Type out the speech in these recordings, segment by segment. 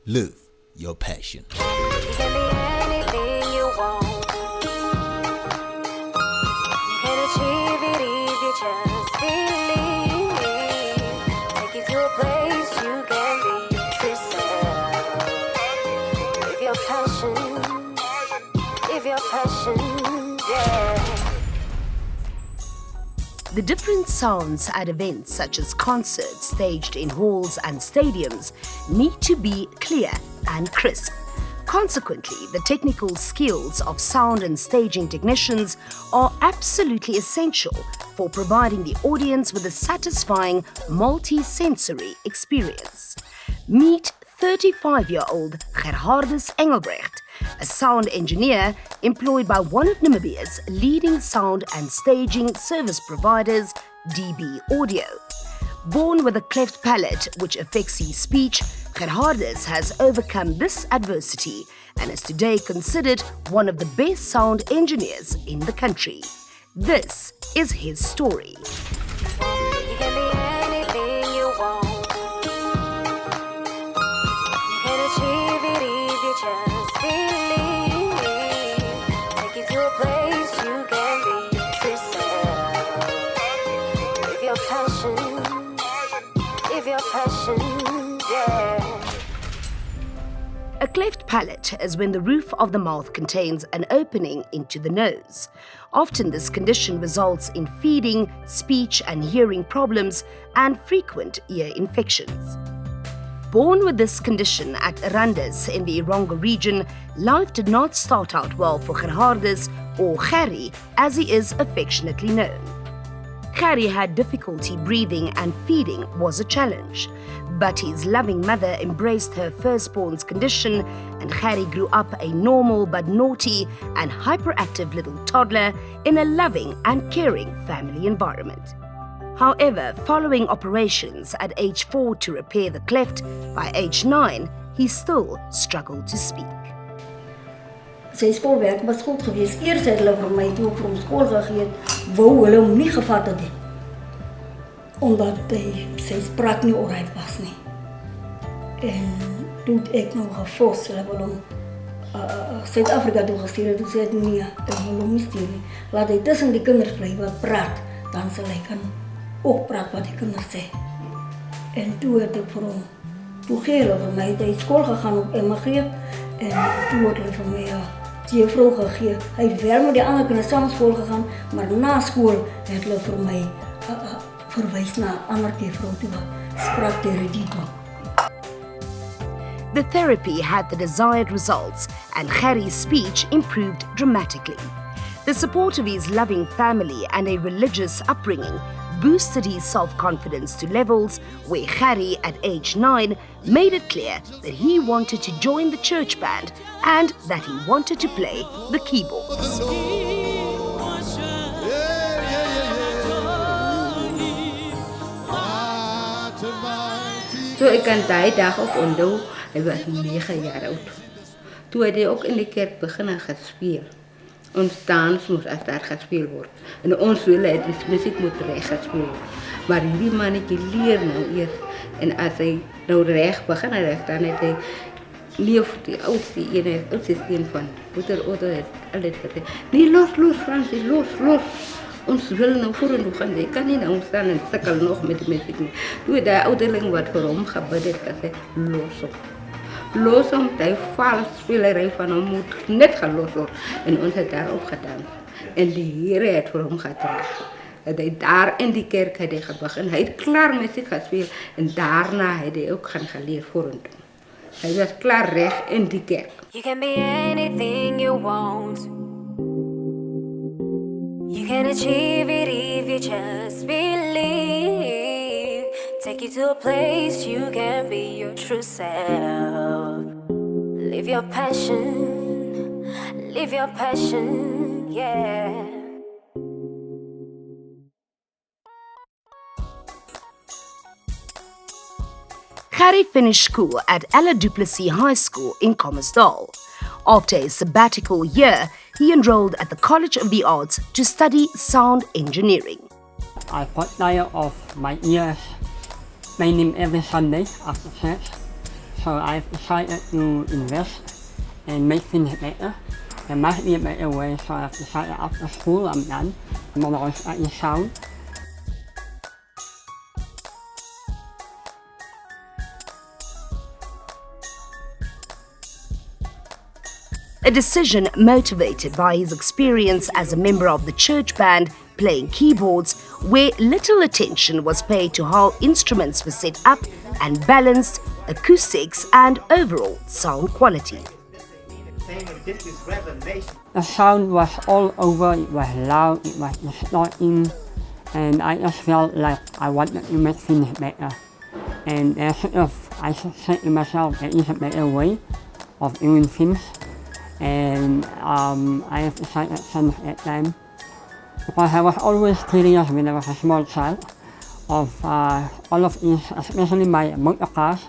Live your passion. You can be anything you want. You can achieve it if you just believe. Take you to a place you can be yourself. Live your passion. Live your passion, yeah. The different sounds at events such as concerts staged in halls and stadiums need to be clear and crisp. Consequently, the technical skills of sound and staging technicians are absolutely essential for providing the audience with a satisfying multi-sensory experience. Meet 35-year-old Gerhardus Engelbrecht, a sound engineer employed by one of Namibia's leading sound and staging service providers, DB Audio. Born with a cleft palate which affects his speech, Gerhardus has overcome this adversity and is today considered one of the best sound engineers in the country. This is his story. You can be anything you want. You can achieve it if you just believe. Take you to a place you can be yourself. Live your passion. Live your passion, yeah. A cleft palate is when the roof of the mouth contains an opening into the nose. Often this condition results in feeding, speech and hearing problems and frequent ear infections. Born with this condition at Arandis in the Ironga region, life did not start out well for Gerhardus, or Gerry as he is affectionately known. Gerry had difficulty breathing and feeding was a challenge. But his loving mother embraced her firstborn's condition and Gerry grew up a normal but naughty and hyperactive little toddler in a loving and caring family environment. However, following operations at age 4 to repair the cleft, by age 9, he still struggled to speak. Sy skoolwerk was goed geweest. Eers het hulle vir my toe van skool gegee het, wou hulle hom nie gevat het nie. Omdat sy spraak nie alright was nie. En toe het ek nog gefors, hulle wil hom Suid-Afrika toe gestuur het, toe sê het nee, ek wil hom nie stuur nie. Laat hy tussen die kinders bly wat praat, dan sal hy kan ook praat wat die kinders sê. En toe het ek vir hom, toe gee hulle vir my, het hy skool gegaan op MG, en toe het hulle vir my juffrou gegee. Hy het wel met die ander kinders saam skool gegaan, maar na skool het hulle vir my verwys na 'n ander juffrou toe wat spraak toe. The therapy had the desired results and Gerry's speech improved dramatically. The support of his loving family and a religious upbringing boosted his self-confidence to levels where Gerry, at age 9, made it clear that he wanted to join the church band and that he wanted to play the keyboards. So ek kan daai dag ook onthou, hy was 9 jaar oud. Toe het hy ook in die kerk begin gespeel. Ons dans moes as daar gespeel word. En ons wilde het die musiek moet reg gespeel word. Maar hierdie mannetjie leer nou eers. En as hy nou reg begin reg, dan het hy leef die oudste seun van Boeter Otto het altyd gesê, nee, los Fransie, los. Ons wil nou vorentoe gaan, jy kan nie nou staan en sukkel nog met die musiek nie. Toe het die ouderling wat vir hom gebid het gesê, los hom, die valsspelerij van hom moet net gelos word. En ons het daarop gedaan. En die Here het vir hom getrek. Dat hy daar in die kerk het hy begin. Hy het klaar musiek gespeel en daarna het hy ook gaan geleer vorentoe. Hy was klaar reg in die kerk. You can be anything you want. You can achieve it if you just believe. Take you to a place you can be your true self. Live your passion, yeah. Gerry finished school at Ella Duplessis High School in Commersdal. After a sabbatical year, he enrolled at the College of the Arts to study sound engineering. I got tired of my ears. My name every Sunday after church. so I've decided to invest and make things better. There must be a better way, so I've decided after school I'm done. I'm going to study sound. A decision motivated by his experience as a member of the church band playing keyboards, where little attention was paid to how instruments were set up and balanced, acoustics and overall sound quality. The sound was all over, it was loud, it was distorting, and I just felt like I wanted to make things better. And I said to myself, there is a better way of doing things. And I have decided since that time, because I was always curious when I was a small child of all of these, especially my motor cars.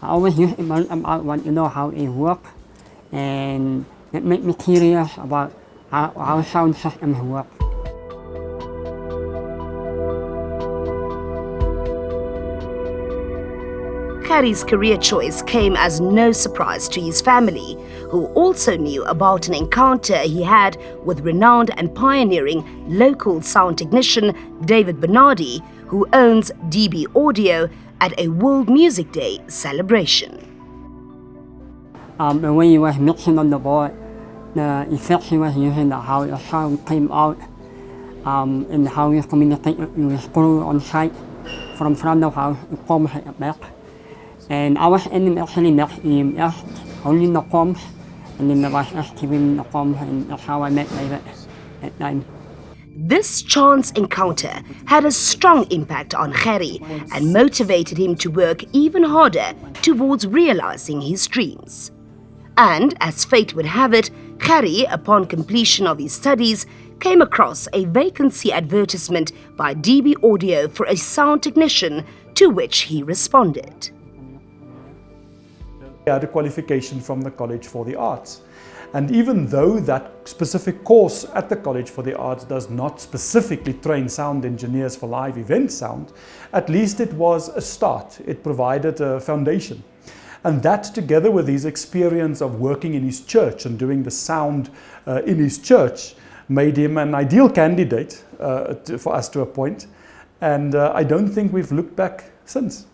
I always used to learn about, want to know how they work, and it made me curious about how sound systems work. Gerry's career choice came as no surprise to his family, who also knew about an encounter he had with renowned and pioneering local sound technician David Bernardi, who owns DB Audio, at a World Music Day celebration. The way he was mixing on the board, the effects he was using, how the sound came out, and how he communicated with the crew on site from front of house to come at the back. And I was actually next to him, just holding the comms, and then I was just giving the comms, and that's how I met David at that time. This chance encounter had a strong impact on Gerry and motivated him to work even harder towards realizing his dreams. And as fate would have it, Gerry, upon completion of his studies, came across a vacancy advertisement by DB Audio for a sound technician, to which he responded. I had a qualification from the College for the Arts. And even though that specific course at the College for the Arts does not specifically train sound engineers for live event sound, at least it was a start. It provided a foundation. And that, together with his experience of working in his church and doing the sound in his church, made him an ideal candidate for us to appoint. And I don't think we've looked back since.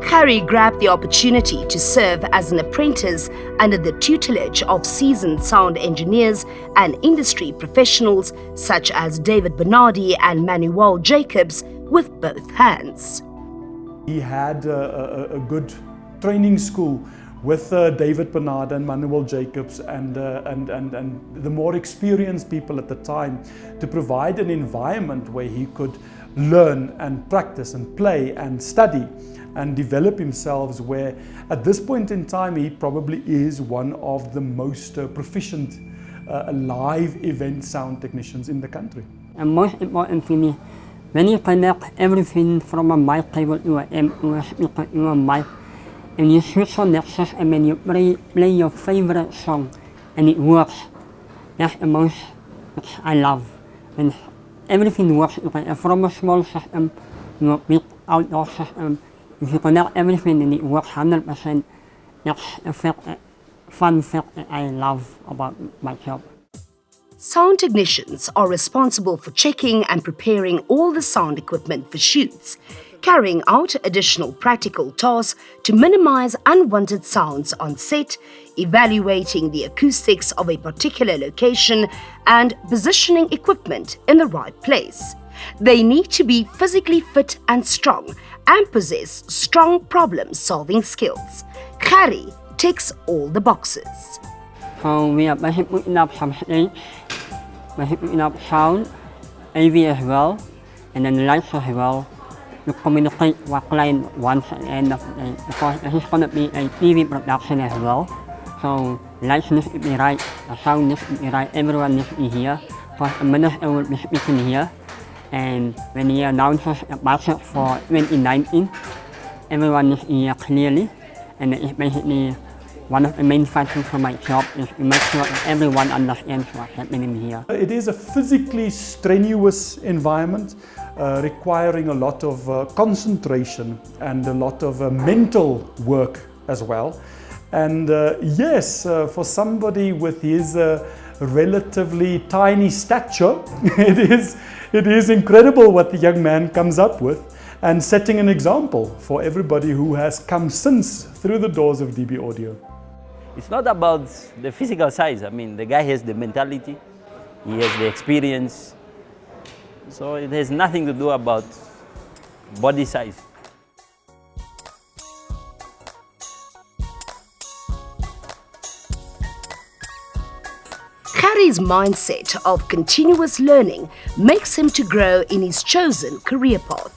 Gerry grabbed the opportunity to serve as an apprentice under the tutelage of seasoned sound engineers and industry professionals such as David Bernardi and Manuel Jacobs with both hands. He had a good training school with David Bernard and Manuel Jacobs and the more experienced people at the time, to provide an environment where he could learn and practice and play and study and develop himself, where at this point in time he probably is one of the most proficient live event sound technicians in the country. And most important for me, when you connect everything from a mic cable to an amp to a speaker to a mic, and you switch on that system and you play your favorite song and it works, that's the most which I love. When everything works together, from a small system to a big outdoor system, if you connect everything and it works 100%, that's a fun fact that I love about my job. Sound technicians are responsible for checking and preparing all the sound equipment for shoots, carrying out additional practical tasks to minimize unwanted sounds on set, evaluating the acoustics of a particular location, and positioning equipment in the right place. They need to be physically fit and strong and possess strong problem-solving skills. Gerry ticks all the boxes. So we are basically putting up some stage, basically putting up sound, AV as well, and then lights as well, to communicate what client wants at the end of the day. Because this is going to be a TV production as well. So lights need to be right, the sound needs to be right, everyone needs to be here. Because the minister will be speaking here. And when he announces the budget for 2019, everyone is here clearly. And it's basically one of the main functions for my job is to make sure that everyone understands what's happening here. It is a physically strenuous environment. requiring a lot of concentration and a lot of mental work as well. And yes, for somebody with his relatively tiny stature, it is incredible what the young man comes up with, and setting an example for everybody who has come since through the doors of DB Audio. It's not about the physical size. I mean, the guy has the mentality, he has the experience, so it has nothing to do about body size. Harry's mindset of continuous learning makes him to grow in his chosen career path.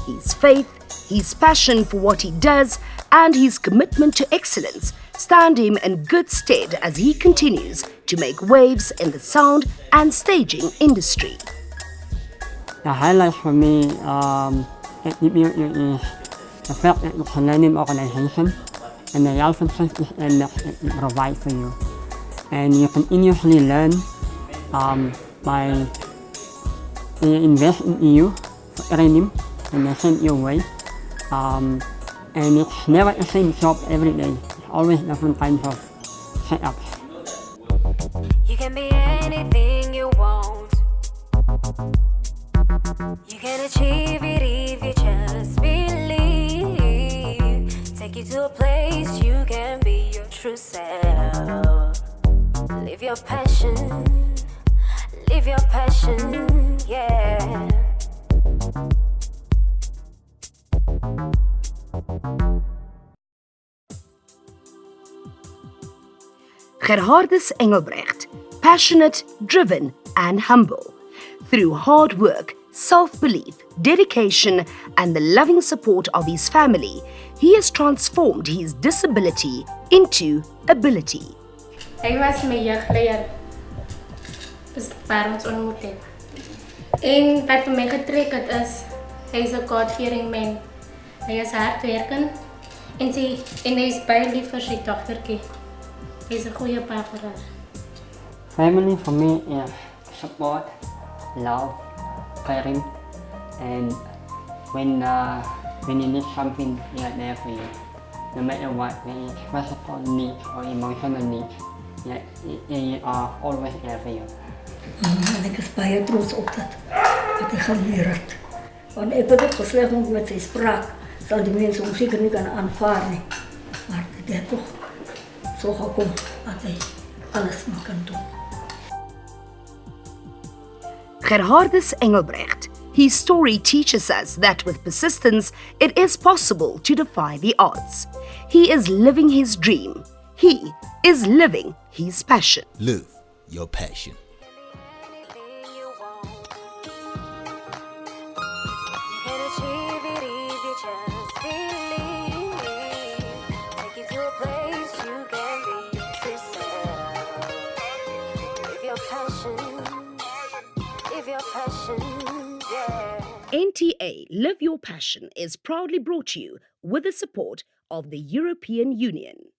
His faith, his passion for what he does, and his commitment to excellence stand him in good stead as he continues to make waves in the sound and staging industry. The highlight for me at DBU is the fact that it's a learning organization and the relationships and that it provides for you. And you continuously learn by invest in you for training and they send you away. And it's never the same job every day. It's always different kinds of setups. You can be anything you want. You can achieve it if you just believe. Take you to a place you can be your true self. Live your passion, yeah. Gerhardus Engelbrecht, passionate, driven, and humble. Through hard work, self-belief, dedication, and the loving support of his family, he has transformed his disability into ability. Hy was my jeugleier. Dis waar ons ontmoet het. En wat vir my getrek het is, hy is 'n God-fearing man. Hy is hardwerkend en hy is baie lief vir sy dogtertjie. Hy is 'n goeie pa vir haar. Family for me is support, love, caring, and when you need something, they are there for you. No matter what, whether it's physical needs or emotional needs, they are always there for you. En ek is baie trots op dat wat hy geleer het. Want ek het ook gesleg met sy spraak, sal die mense hom seker nie kan aanvaar nie. Maar dit het toch so gekom dat hy alles maar kan doen. Gerhardus Engelbrecht. His story teaches us that with persistence, it is possible to defy the odds. He is living his dream. He is living his passion. Live your passion. Anything you want. You can achieve it if you just believe. Take you to a place you can be your true self. Live your passion, yeah. NTA Live Your Passion is proudly brought to you with the support of the European Union.